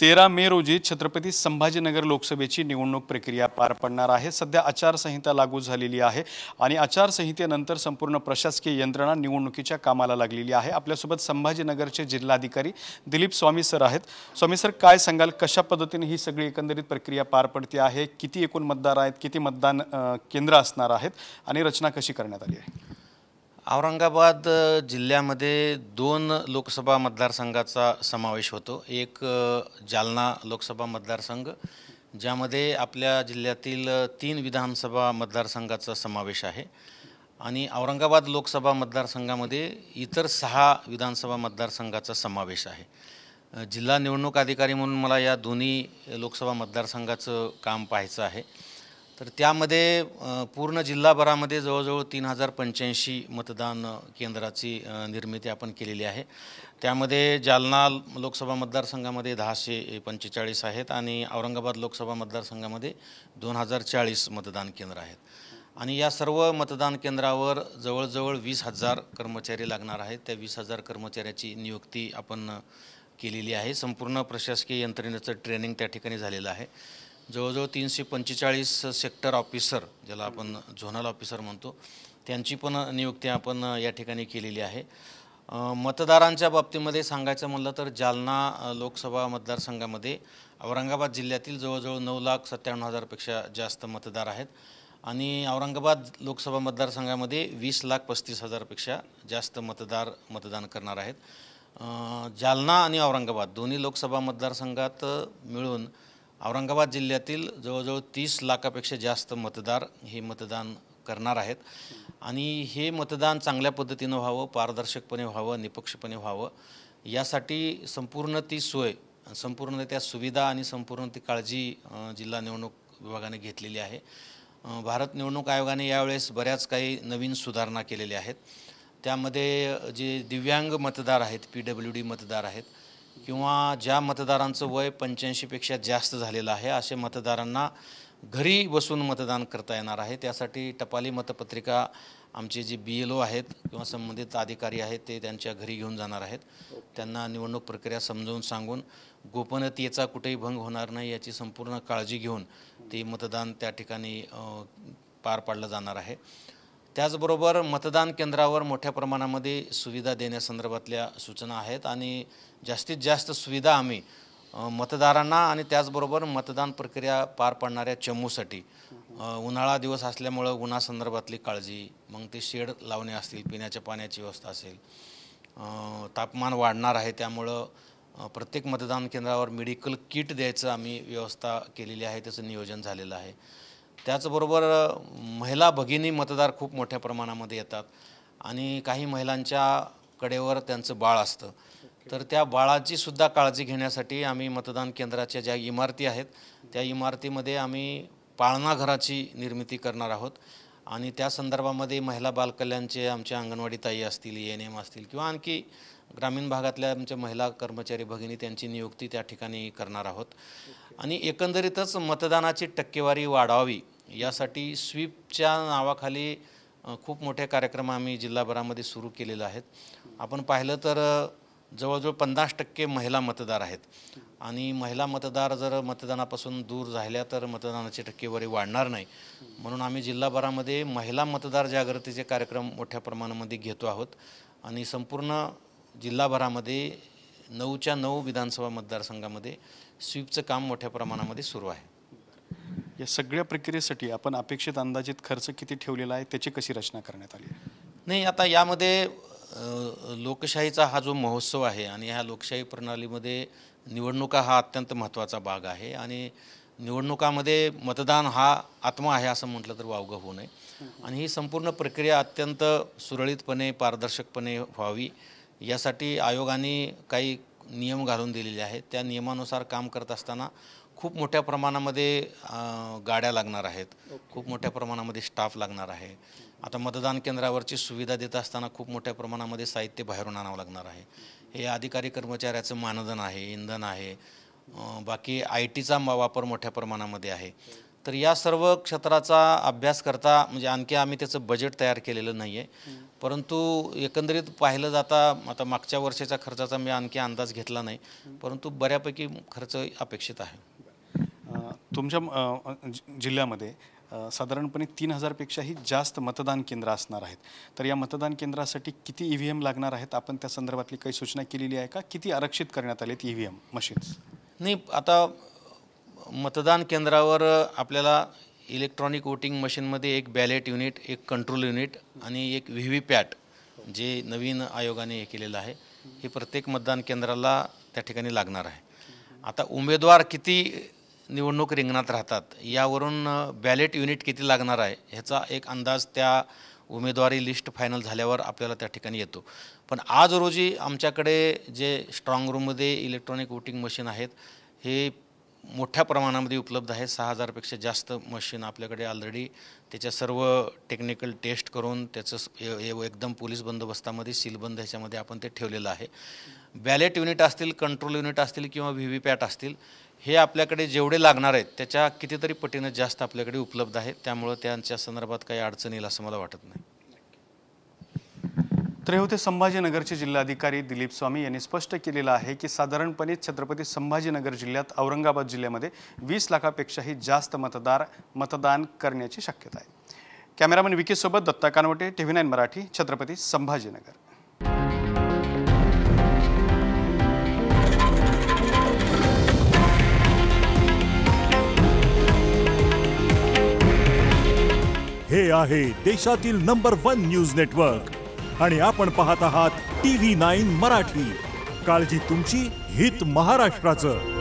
13 मे रोजी छत्रपती संभाजीनगर लोकसभेची निवडणूक प्रक्रिया पार पडणार आहे। सध्या आचारसंहिता लागू झालेली आहे आणि आचारसंहितेनंतर संपूर्ण प्रशासकीय यंत्रणा निवडणुकीच्या कामाला लागलेली आहे। आपल्यासोबत संभाजीनगरचे जिल्हाधिकारी दिलीप स्वामी सर आहेत। स्वामी सर, काय सांगाल, कशा पद्धतीने ही सगळी एकंदरीत प्रक्रिया पार पडते आहे? किती एकूण मतदार आहेत, किती मतदान केंद्र असणार आहेत आणि रचना कशी करण्यात आली आहे? औरंगाबाद जिल्ह्यामध्ये 2 लोकसभा मतदारसंघाचा समावेश होतो। एक जालना लोकसभा मतदारसंघ, ज्यामध्ये आपल्या जिल्ह्यातील 3 विधानसभा मतदारसंघाचा समावेश आहे आणि औरंगाबाद लोकसभा मतदारसंघामध्ये इतर 6 विधानसभा मतदारसंघाचा समावेश आहे। जिल्हा निवडणूक अधिकारी म्हणून मला या दोन्ही लोकसभा मतदारसंघाचं काम पाहायचं आहे। तर त्यामध्ये पूर्ण जिल्हाभरामध्ये जवळजवळ 3085 मतदान केंद्राची निर्मिती आपण केलेली आहे। त्यामध्ये जालना लोकसभा मतदारसंघामध्ये 1045 आहेत आणि औरंगाबाद लोकसभा मतदारसंघामध्ये 2040 मतदान केंद्र आहेत आणि या सर्व मतदान केंद्रावर जवळजवळ 20,000 कर्मचारी लागणार आहेत। त्या 20,000 कर्मचाऱ्याची नियुक्ती आपण केलेली आहे। संपूर्ण प्रशासकीय यंत्रणेचं ट्रेनिंग त्या ठिकाणी झालेलं आहे। जवळजवळ 345 सेक्टर ऑफिसर, ज्याला आपण झोनल ऑफिसर म्हणतो, त्यांची पण नियुक्ती आपण या ठिकाणी केलेली आहे। मतदारांच्या बाबतीमध्ये सांगायचं म्हटलं तर जालना लोकसभा मतदारसंघामध्ये औरंगाबाद जिल्ह्यातील जवळजवळ 9,97,000 पेक्षा जास्त मतदार आहेत आणि औरंगाबाद लोकसभा मतदारसंघामध्ये 20,35,000 पेक्षा जास्त मतदार मतदान करणार आहेत। जालना आणि औरंगाबाद दोन्ही लोकसभा मतदारसंघात मिळून औरंगाबाद जिल्ह्यातील जवळजवळ 30 लाखापेक्षा जास्त मतदार हे मतदान करणार आहेत आणि हे मतदान चांगल्या पद्धतीनं व्हावं, पारदर्शकपणे व्हावं, निपक्षपणे व्हावं, यासाठी संपूर्ण ती सोय, संपूर्ण त्या सुविधा आणि संपूर्ण ती काळजी जिल्हा निवडणूक विभागाने घेतलेली आहे। भारत निवडणूक आयोगाने यावेळेस बऱ्याच काही नवीन सुधारणा केलेल्या आहेत। त्यामध्ये जे दिव्यांग मतदार आहेत, PWD मतदार आहेत किंवा ज्या मतदारांचं वय 85पेक्षा जास्त झालेलं आहे, अशा मतदारांना घरी बसून मतदान करता येणार आहे। त्यासाठी टपाली मतपत्रिका आमचे जे BLO आहेत किंवा संबंधित अधिकारी आहेत ते त्यांच्या घरी घेऊन जाणार आहेत। त्यांना निवडणूक प्रक्रिया समजावून सांगून गोपनीयतेचा कुठेही भंग होणार नाही याची संपूर्ण काळजी घेऊन ते मतदान त्या ठिकाणी पार पाडलं जाणार आहे। त्याचबरोबर मतदान केंद्रावर मोठ्या प्रमाणामध्ये सुविधा देण्यासंदर्भातल्या सूचना आहेत आणि जास्तीत जास्त सुविधा आम्ही मतदारांना आणि त्याचबरोबर मतदान प्रक्रिया पार पाडणाऱ्या चमूसाठी, उन्हाळा दिवस असल्यामुळं उन्हासंदर्भातली काळजी, मग ते शेड लावणे असतील, पिण्याच्या पाण्याची व्यवस्था असेल, तापमान वाढणार आहे त्यामुळं प्रत्येक मतदान केंद्रावर मेडिकल किट द्यायचं आम्ही व्यवस्था केलेली आहे, त्याचं नियोजन झालेलं आहे। त्याचबरोबर महिला भगिनी मतदार खूप मोठ्या प्रमाणामध्ये येतात आणि काही महिलांच्या कडेवर त्यांचं बाळ असतं, तर त्या बाळाची सुद्धा काळजी घेण्यासाठी आम्ही मतदान केंद्राच्या ज्या इमारती आहेत त्या इमारतीमध्ये आम्ही पाळणाघराची निर्मिती करणार आहोत आणि त्या संदर्भामध्ये महिला बालकल्याणचे आमच्या अंगणवाडी ताई असतील, ANM असतील किंवा आणखी ग्रामीण भागातल्या आमच्या महिला कर्मचारी भगिनी त्यांची नियुक्ती त्या ठिकाणी करणार आहोत आणि एकंदरीतच मतदानाची टक्केवारी वाढावी यासाठी स्वीपच्या नावाखाली खूप मोठे कार्यक्रम आम्ही जिल्हाभरामध्ये सुरू केलेले आहेत। आपण पाहिलं तर जवळजवळ 50% महिला मतदार आहेत आणि महिला मतदार जर मतदानापासून दूर झाल्या तर मतदानाची टक्केवारी वाढणार नाही, म्हणून आम्ही जिल्हाभरामध्ये महिला मतदार जागृतीचे कार्यक्रम मोठ्या प्रमाणामध्ये घेतो आहोत आणि संपूर्ण जिल्हाभरामध्ये 9च्या 9 विधानसभा मतदारसंघामध्ये स्वीपचं काम मोठ्या प्रमाणामध्ये सुरू आहे। या सगळ्या प्रक्रियेसाठी आपण अपेक्षित अंदाजित खर्च किती ठेवलेला आहे, त्याची कशी रचना करण्यात आली आहे? नाही, आता यामध्ये लोकशाहीचा हा जो महोत्सव आहे आणि ह्या लोकशाही प्रणालीमध्ये निवडणुका हा अत्यंत महत्त्वाचा भाग आहे आणि निवडणुकामध्ये मतदान हा आत्मा आहे असं म्हटलं तर वावगं होऊ नये आणि ही संपूर्ण प्रक्रिया अत्यंत सुरळीतपणे, पारदर्शकपणे व्हावी यासाठी आयोगाने काही नियम घालून दिलेले आहेत। त्या नियमानुसार काम करत असताना खूप मोठ्या प्रमाणामध्ये गाड्या लागणार आहेत, खूप मोठ्या प्रमाणामध्ये स्टाफ लागणार आहे। आता मतदान केंद्रावरची सुविधा देत असताना खूप मोठ्या प्रमाणामध्ये साहित्य बाहेरून आणावं लागणार आहे। हे अधिकारी कर्मचाऱ्याचं मानधन आहे, इंधन आहे, बाकी IT चा वापर मोठ्या प्रमाणामध्ये आहे। तर या सर्व क्षेत्राचा अभ्यास करता म्हणजे आणखी आम्ही त्याचं बजेट तयार केलेलं नाही आहे, परंतु एकंदरीत पाहिलं जाता आता मागच्या वर्षाच्या खर्चाचा मी आणखी अंदाज घेतला नाही, परंतु बऱ्यापैकी खर्च अपेक्षित आहे. तुमच्या जिल्ह्यामध्ये साधारणपणे 3000पेक्षाही जास्त मतदान केंद्र असणार आहेत. तर या मतदान केंद्रासाठी किती EVM लागणार आहेत? आपण त्या संदर्भातली काही सूचना केलेली आहे का? किती आरक्षित करण्यात आलेत EVM मशीन्स? नाही, आता मतदान केंद्रावर आपल्याला इलेक्ट्रॉनिक वोटिंग मशीनमध्ये एक बॅलेट युनिट, एक कंट्रोल युनिट आणि एक VVPAT जे नवीन आयोगाने हे केलेलं आहे, हे प्रत्येक मतदान केंद्राला त्या ठिकाणी लागणार आहे. आता उमेदवार किती निवडणूक रिंगणात राहतात यावरून बॅलेट युनिट किती लागणार आहे ह्याचा एक अंदाज त्या उमेदवारी लिस्ट फायनल झाल्यावर आपल्याला त्या ठिकाणी येतो. पण आज रोजी आमच्याकडे जे स्ट्रॉंग रूममध्ये इलेक्ट्रॉनिक वोटिंग मशीन आहेत हे मोठ्या प्रमाणामध्ये उपलब्ध आहे. 6000पेक्षा जास्त मशीन आपल्याकडे ऑलरेडी त्याच्या सर्व टेक्निकल टेस्ट करून त्याचं एकदम पोलीस बंदोबस्तामध्ये सीलबंद ह्याच्यामध्ये आपण ते ठेवलेलं आहे. बॅलेट युनिट असतील, कंट्रोल युनिट असतील किंवा VVPAT असतील, हे आपल्याकडे जेवढे लागणार आहेत त्याच्या कितीतरी पटीनं जास्त आपल्याकडे उपलब्ध आहेत. त्यामुळं त्यांच्या संदर्भात काही अडचण येईल असं मला वाटत नाही. तर हे होते संभाजीनगरचे जिल्हाधिकारी दिलीप स्वामी यांनी स्पष्ट केलेलं आहे की साधारणपणे छत्रपती संभाजीनगर जिल्ह्यात औरंगाबाद जिल्ह्यामध्ये 20 लाखापेक्षाही जास्त मतदान करण्याची शक्यता आहे. कॅमेरामन विकी सोबत दत्ता कानवटे, TV9 मराठी, छत्रपती संभाजीनगर. हे आहे देशातील नंबर 1 न्यूज नेटवर्क आणि आपण पाहत आहात TV9 मराठी. काळजी तुमची, हित महाराष्ट्राचं.